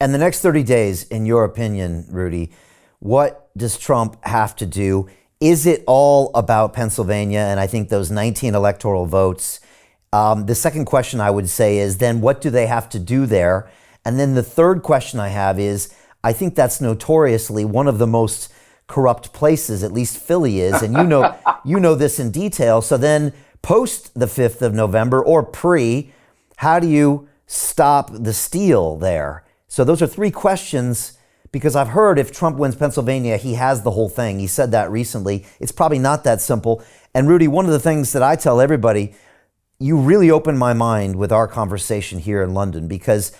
And the next 30 days, in your opinion, Rudy, what does Trump have to do? Is it all about Pennsylvania and I think those 19 electoral votes? The second question I would say is then what do they have to do there? And then the third question I have is, I think that's notoriously one of the most corrupt places, at least Philly is, and you know this in detail. So then post the 5th of November or pre, how do you stop the steal there? So those are three questions, because I've heard if Trump wins Pennsylvania, he has the whole thing. He said that recently. It's probably not that simple. And Rudy, one of the things that I tell everybody, you really opened my mind with our conversation here in London, because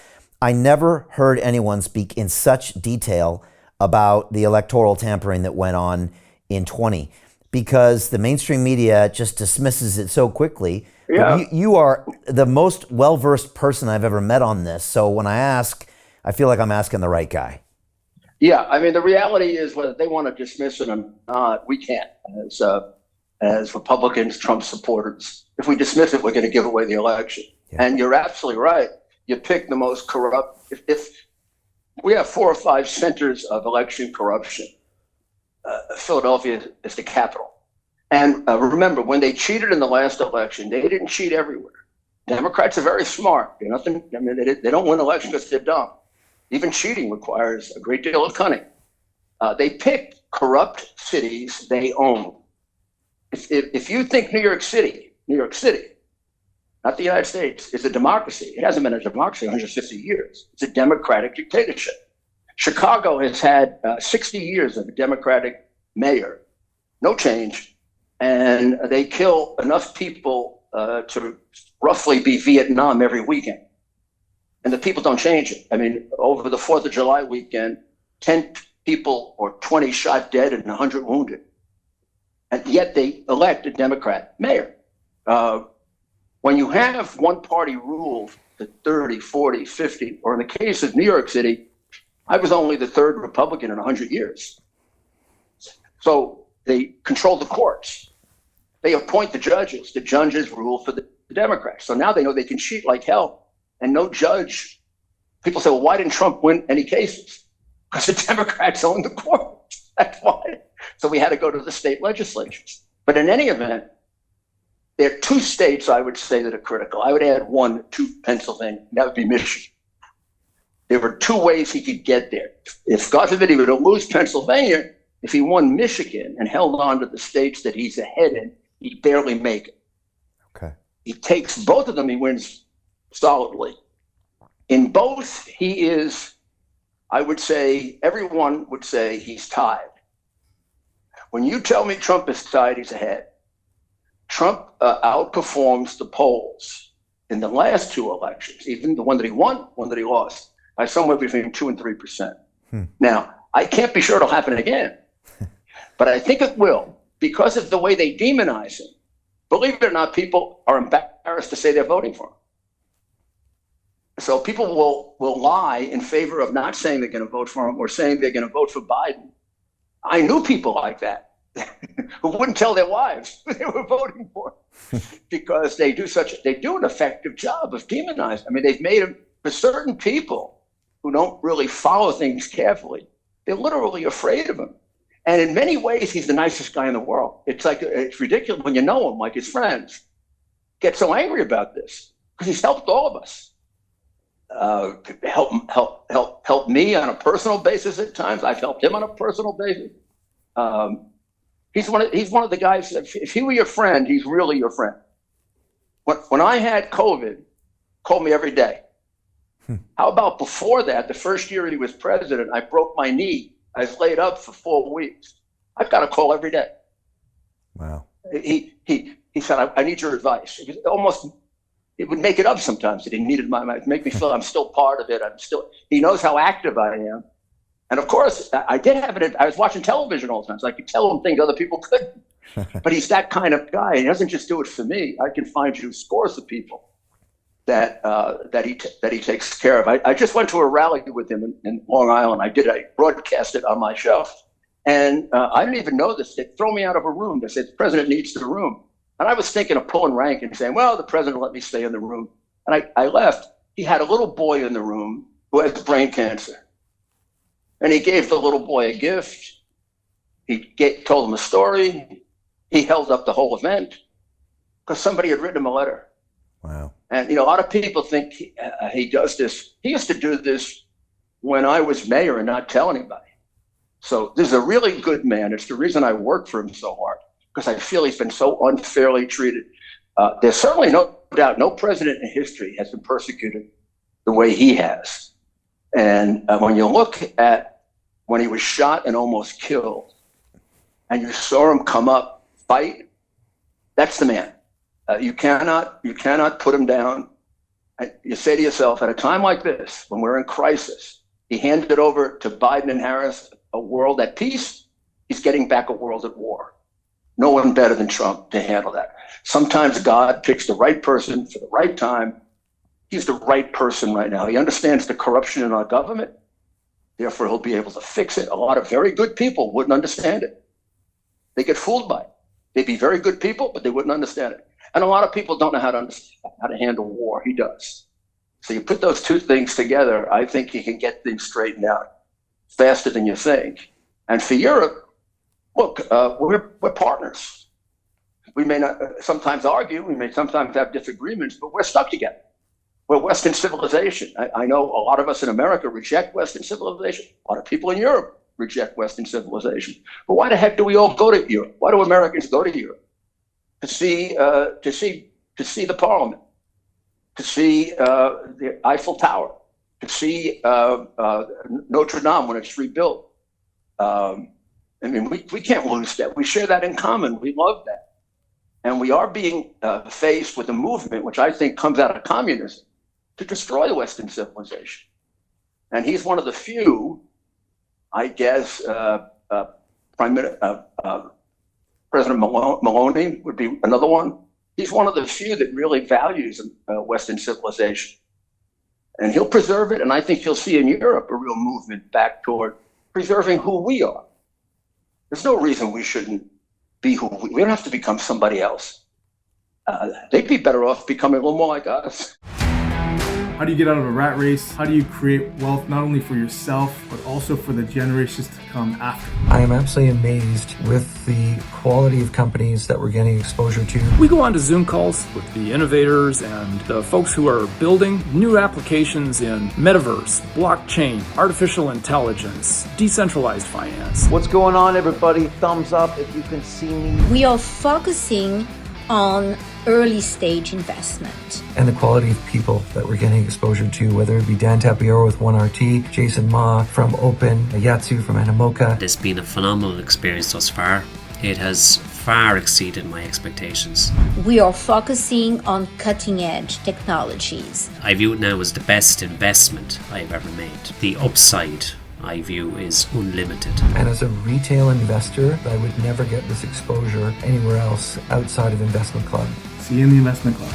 I never heard anyone speak in such detail about the electoral tampering that went on in 20, because the mainstream media just dismisses it so quickly. Yeah. You are the most well-versed person I've ever met on this. So when I ask, I feel like I'm asking the right guy. Yeah, I mean, the reality is whether they want to dismiss it or not, we can't. As Republicans, Trump supporters, if we dismiss it, we're going to give away the election. Yeah. And you're absolutely right. You pick the most corrupt. If we have 4 or 5 centers of election corruption, Philadelphia is the capital. And remember, when they cheated in the last election, they didn't cheat everywhere. Democrats are very smart. They don't win elections because they're dumb. Even cheating requires a great deal of cunning. They picked corrupt cities they own. If you think New York City, not the United States, is a democracy, it hasn't been a democracy in 150 years. It's a democratic dictatorship. Chicago has had 60 years of a Democratic mayor, no change, and they kill enough people to roughly be Vietnam every weekend. And the people don't change it. I mean, over the 4th of July weekend, 10 people or 20 shot dead and 100 wounded. And yet they elect a Democrat mayor. When you have one party rule for 30, 40, 50, or in the case of New York City, I was only the 3rd Republican in 100 years. So they control the courts. They appoint the judges. The judges rule for the Democrats. So now they know they can cheat like hell. And no judge. People say, well, why didn't Trump win any cases? Because the Democrats own the court. That's why. So we had to go to the state legislatures. But in any event, there are 2 states I would say that are critical. I would add one to Pennsylvania. That would be Michigan. There were 2 ways he could get there. If, God forbid, he were to lose Pennsylvania, if he won Michigan and held on to the states that he's ahead in, he'd barely make it. Okay. He takes both of them, he wins solidly. In both, he is, I would say, everyone would say he's tied. When you tell me Trump is tied, he's ahead. Trump outperforms the polls in the last 2 elections, even the one that he won, one that he lost, by somewhere between 2 and 3%. Now, I can't be sure it'll happen again, but I think it will because of the way they demonize him. Believe it or not, people are embarrassed to say they're voting for him. So people will lie in favor of not saying they're going to vote for him or saying they're going to vote for Biden. I knew people like that who wouldn't tell their wives who they were voting for because they do an effective job of demonizing. I mean, they've made him, for certain people who don't really follow things carefully, they're literally afraid of him. And in many ways, he's the nicest guy in the world. It's ridiculous when you know him, like his friends get so angry about this because he's helped all of us. Help me on a personal basis at times. I've helped him on a personal basis. He's one of the guys. If he were your friend, he's really your friend. When I had COVID, called me every day. How about before that? The first year he was president, I broke my knee. I was laid up for 4 weeks. I've got a call every day. Wow. He said, I need your advice. It would make it up sometimes that he needed my advice, make me feel I'm still part of it. He knows how active I am. And of course, I was watching television all the time, so I could tell him things other people couldn't. But he's that kind of guy. He doesn't just do it for me. I can find you scores of people that he takes care of. I just went to a rally with him in Long Island. I broadcast it on my show. And I didn't even know this. They throw me out of a room. They said, the president needs the room. And I was thinking of pulling rank and saying, well, the president let me stay in the room. And I left. He had a little boy in the room who has brain cancer. And he gave the little boy a gift. Told him a story. He held up the whole event because somebody had written him a letter. Wow. And, a lot of people think he does this. He used to do this when I was mayor and not tell anybody. So this is a really good man. It's the reason I work for him so hard, because I feel he's been so unfairly treated. There's certainly no doubt no president in history has been persecuted the way he has. And when you look at when he was shot and almost killed, and you saw him come up, fight, that's the man. You cannot put him down. You say to yourself, at a time like this, when we're in crisis, he handed over to Biden and Harris a world at peace. He's getting back a world at war. No one better than Trump to handle that. Sometimes God picks the right person for the right time. He's the right person right now. He understands the corruption in our government. Therefore, he'll be able to fix it. A lot of very good people wouldn't understand it. They get fooled by it. They'd be very good people, but they wouldn't understand it. And a lot of people don't know how to handle war. He does. So you put those two things together, I think you can get things straightened out faster than you think. And for Europe, look, we're partners. We may not sometimes argue, we may sometimes have disagreements, but we're stuck together. We're Western civilization. I know a lot of us in America reject Western civilization. A lot of people in Europe reject Western civilization. But why the heck do we all go to Europe? Why do Americans go to Europe? To see the Parliament, to see the Eiffel Tower, to see Notre Dame when it's rebuilt. We can't lose that. We share that in common. We love that. And we are being faced with a movement, which I think comes out of communism, to destroy the Western civilization. And he's one of the few, I guess, President Maloney would be another one. He's one of the few that really values Western civilization. And he'll preserve it, and I think you'll see in Europe a real movement back toward preserving who we are. There's no reason we shouldn't be who we don't have to become somebody else. They'd be better off becoming a little more like us. How do you get out of a rat race? How do you create wealth not only for yourself, but also for the generations to come after? I am absolutely amazed with the quality of companies that we're getting exposure to. We go on to Zoom calls with the innovators and the folks who are building new applications in metaverse, blockchain, artificial intelligence, decentralized finance. What's going on, everybody? Thumbs up if you can see me. We are focusing on early stage investment. And the quality of people that we're getting exposure to, whether it be Dan Tapiero with 1RT, Jason Ma from Open, Yatsu from Animoca. It's been a phenomenal experience thus far. It has far exceeded my expectations. We are focusing on cutting edge technologies. I view it now as the best investment I've ever made. The upside, I view, is unlimited. And as a retail investor, I would never get this exposure anywhere else outside of Investment Club. See you in the Investment Club.